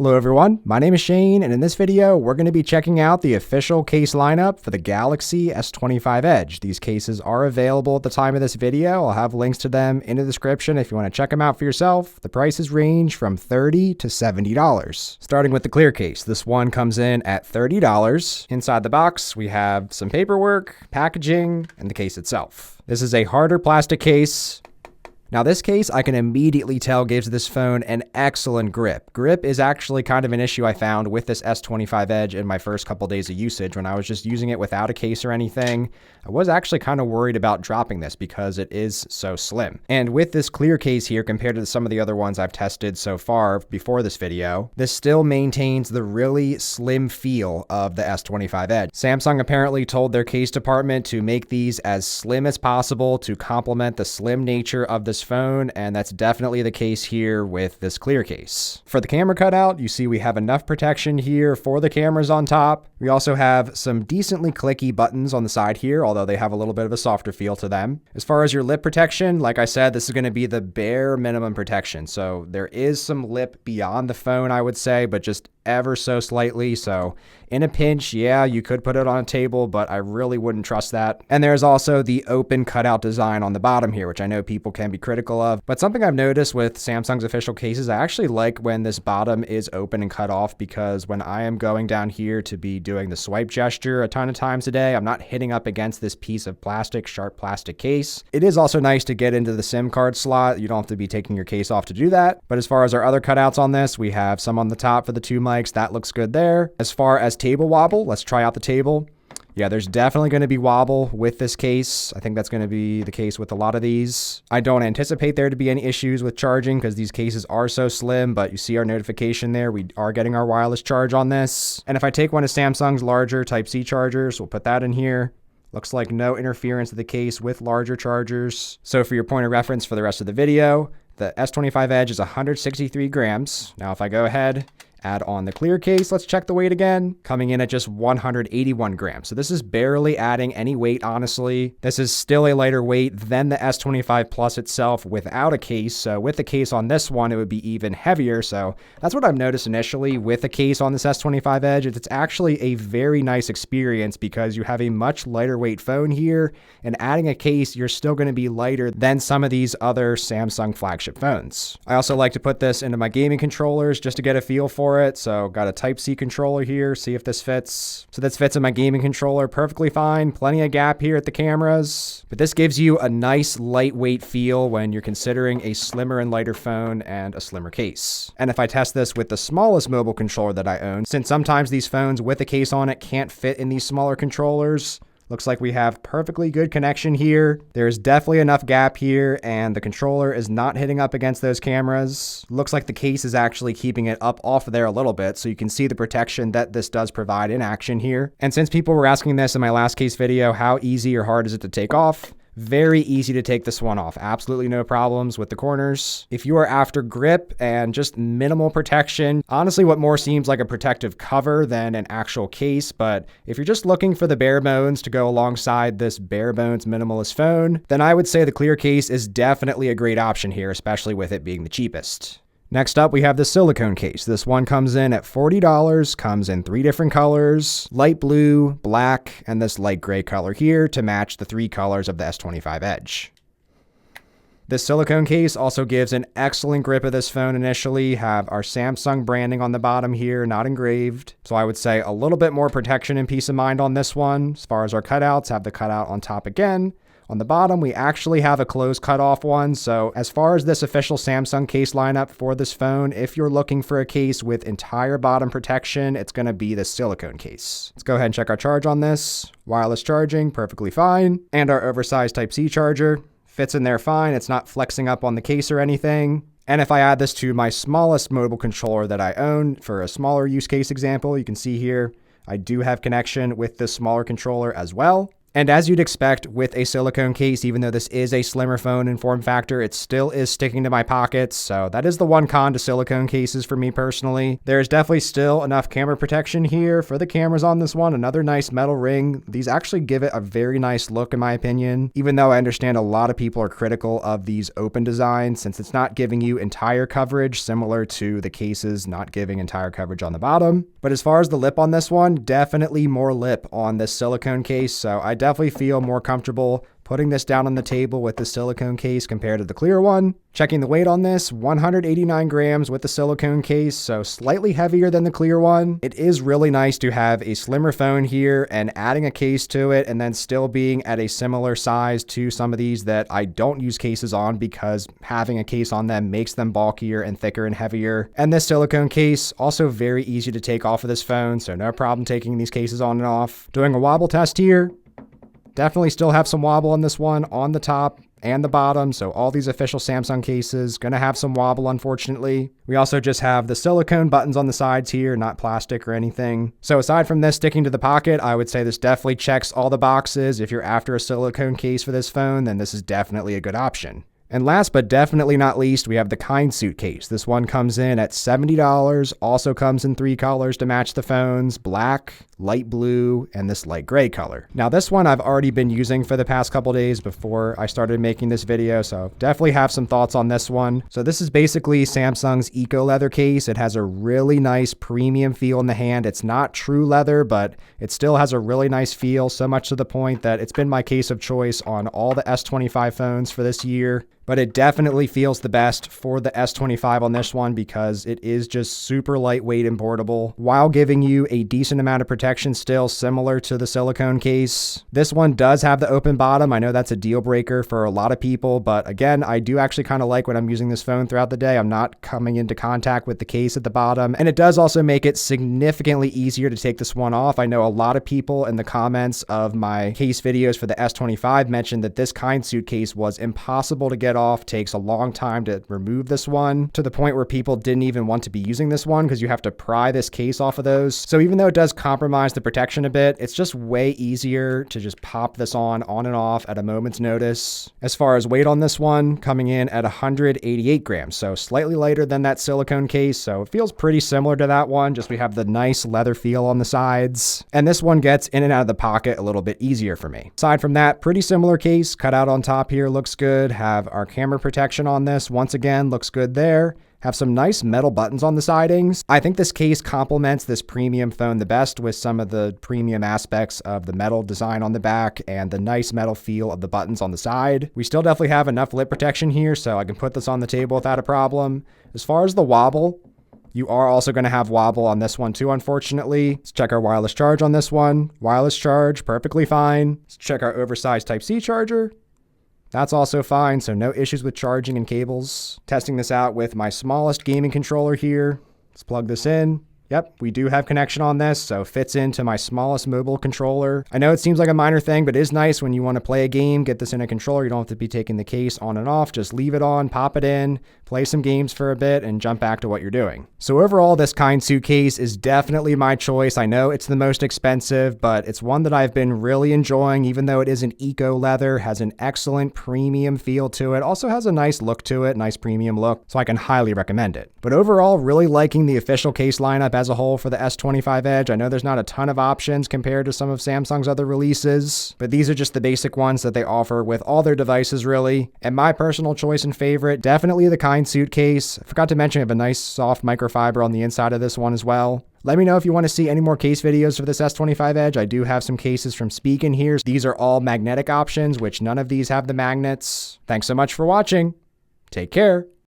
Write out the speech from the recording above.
Hello everyone, my name is Shane, and in this video, we're going to be checking out the official case lineup for the Galaxy S25 Edge. These cases are available at the time of this video. I'll have links to them in the description if you want to check them out for yourself. The prices range from $30 to $70. Starting with the clear case, this one comes in at $30. Inside the box, we have some paperwork, packaging, and the case itself. This is a harder plastic case. Now this case, I can immediately tell gives this phone an excellent grip. Grip is actually kind of an issue I found with this S25 Edge in my first couple days of usage when I was just using it without a case or anything. I was actually kind of worried about dropping this because it is so slim. And with this clear case here compared to some of the other ones I've tested so far before this video, this still maintains the really slim feel of the S25 Edge. Samsung apparently told their case department to make these as slim as possible to complement the slim nature of this phone, and that's definitely the case here with this clear case. For the camera cutout, you see we have enough protection here for the cameras on top. We also have some decently clicky buttons on the side here, although they have a little bit of a softer feel to them. As far as your lip protection, like I said, this is going to be the bare minimum protection. So there is some lip beyond the phone, I would say, but just ever so slightly. So in a pinch, yeah, you could put it on a table, but I really wouldn't trust that. And there's also the open cutout design on the bottom here, which I know people can be critical of. But something I've noticed with Samsung's official cases, I actually like when this bottom is open and cut off, because when I am going down here to be doing the swipe gesture a ton of times a day, I'm not hitting up against this piece of plastic, sharp plastic case. It is also nice to get into the SIM card slot. You don't have to be taking your case off to do that. But as far as our other cutouts on this, we have some on the top for the two mics. That looks good there. As far as table wobble, let's try out the table. Yeah, there's definitely going to be wobble with this case. I think that's going to be the case with a lot of these. I don't anticipate there to be any issues with charging because these cases are so slim, but you see our notification there. We are getting our wireless charge on this. And if I take one of Samsung's larger Type-C chargers, we'll put that in here. Looks like no interference of the case with larger chargers. So for your point of reference for the rest of the video, the S25 Edge is 163 grams. Now if I go ahead, add on the clear case, let's check the weight again, coming in at just 181 grams. So this is barely adding any weight, honestly. This is still a lighter weight than the S25 Plus itself without a case. So with the case on this one, it would be even heavier. So that's what I've noticed initially with the case on this S25 Edge. It's actually a very nice experience because you have a much lighter weight phone here, and adding a case, you're still going to be lighter than some of these other Samsung flagship phones. I also like to put this into my gaming controllers just to get a feel for it. So got a Type-C controller here, see if this fits. So this fits in my gaming controller perfectly fine. Plenty of gap here at the cameras, but this gives you a nice lightweight feel when you're considering a slimmer and lighter phone and a slimmer case. And if I test this with the smallest mobile controller that I own, since sometimes these phones with a case on it can't fit in these smaller controllers, looks like we have perfectly good connection here. There's definitely enough gap here, and the controller is not hitting up against those cameras. Looks like the case is actually keeping it up off of there a little bit, so you can see the protection that this does provide in action here. And since people were asking this in my last case video, how easy or hard is it to take off? Very easy to take this one off. Absolutely no problems with the corners. If you are after grip and just minimal protection, honestly, what more seems like a protective cover than an actual case, but if you're just looking for the bare bones to go alongside this bare bones minimalist phone, then I would say the clear case is definitely a great option here, especially with it being the cheapest. Next up, we have the silicone case. This one comes in at $40, comes in 3 different colors, light blue, black, and this light gray color here to match the 3 colors of the S25 Edge. This silicone case also gives an excellent grip of this phone initially. Have our Samsung branding on the bottom here, not engraved. So I would say a little bit more protection and peace of mind on this one. As far as our cutouts, have the cutout on top again. On the bottom, we actually have a closed cutoff one. So as far as this official Samsung case lineup for this phone, if you're looking for a case with entire bottom protection, it's going to be the silicone case. Let's go ahead and check our charge on this. Wireless charging, perfectly fine. And our oversized Type-C charger fits in there fine. It's not flexing up on the case or anything. And if I add this to my smallest mobile controller that I own for a smaller use case example, you can see here, I do have connection with this smaller controller as well. And as you'd expect with a silicone case, even though this is a slimmer phone in form factor, it still is sticking to my pockets. So that is the one con to silicone cases for me personally. There's definitely still enough camera protection here for the cameras on this one. Another nice metal ring. These actually give it a very nice look in my opinion, even though I understand a lot of people are critical of these open designs since it's not giving you entire coverage, similar to the cases not giving entire coverage on the bottom. But as far as the lip on this one, definitely more lip on this silicone case. So I definitely feel more comfortable putting this down on the table with the silicone case compared to the clear one. Checking the weight on this, 189 grams with the silicone case, so slightly heavier than the clear one. It is really nice to have a slimmer phone here and adding a case to it and then still being at a similar size to some of these that I don't use cases on because having a case on them makes them bulkier and thicker and heavier. And this silicone case, also very easy to take off of this phone, so no problem taking these cases on and off. Doing a wobble test here. Definitely still have some wobble on this one on the top and the bottom. So all these official Samsung cases going to have some wobble, unfortunately. We also just have the silicone buttons on the sides here, not plastic or anything. So aside from this sticking to the pocket, I would say this definitely checks all the boxes. If you're after a silicone case for this phone, then this is definitely a good option. And last but definitely not least, we have the Kindsuit case. This one comes in at $70, also comes in 3 colors to match the phones: black, light blue, and this light gray color. Now this one I've already been using for the past couple days before I started making this video, so definitely have some thoughts on this one. So this is basically Samsung's eco leather case. It has a really nice premium feel in the hand. It's not true leather, but it still has a really nice feel, so much to the point that it's been my case of choice on all the S25 phones for this year. But it definitely feels the best for the S25 on this one because it is just super lightweight and portable while giving you a decent amount of protection still, similar to the silicone case. This one does have the open bottom. I know that's a deal breaker for a lot of people, but again, I do actually kind of like when I'm using this phone throughout the day. I'm not coming into contact with the case at the bottom, and it does also make it significantly easier to take this one off. I know a lot of people in the comments of my case videos for the S25 mentioned that this Kindsuit case was impossible to get off, takes a long time to remove this one, to the point where people didn't even want to be using this one because you have to pry this case off of those. So even though it does compromise the protection a bit, it's just way easier to just pop this on and off at a moment's notice. As far as weight on this one, coming in at 188 grams, so slightly lighter than that silicone case, so it feels pretty similar to that one, just we have the nice leather feel on the sides. And this one gets in and out of the pocket a little bit easier for me. Aside from that, pretty similar case. Cut out on top here looks good. Have our camera protection on this, once again, looks good there. Have some nice metal buttons on the sidings. I think this case complements this premium phone the best with some of the premium aspects of the metal design on the back and the nice metal feel of the buttons on the side. We still definitely have enough lip protection here, so I can put this on the table without a problem. As far as the wobble, you are also going to have wobble on this one too, unfortunately. Let's check our wireless charge on this one. Wireless charge, perfectly fine. Let's check our oversized Type-C charger. That's also fine, so no issues with charging and cables. Testing this out with my smallest gaming controller here. Let's plug this in. Yep, we do have connection on this, so fits into my smallest mobile controller. I know it seems like a minor thing, but it is nice when you want to play a game, get this in a controller. You don't have to be taking the case on and off. Just leave it on, pop it in, play some games for a bit, and jump back to what you're doing. So overall, this Kindsuit case is definitely my choice. I know it's the most expensive, but it's one that I've been really enjoying, even though it is an eco leather, has an excellent premium feel to it, also has a nice look to it, nice premium look, so I can highly recommend it. But overall, really liking the official case lineup as a whole for the S25 Edge. I know there's not a ton of options compared to some of Samsung's other releases, but these are just the basic ones that they offer with all their devices, really. And my personal choice and favorite, definitely the Kindsuit case. I forgot to mention I have a nice soft microfiber on the inside of this one as well. Let me know if you want to see any more case videos for this S25 Edge. I do have some cases from Speak in here. These are all magnetic options, which none of these have the magnets. Thanks so much for watching. Take care.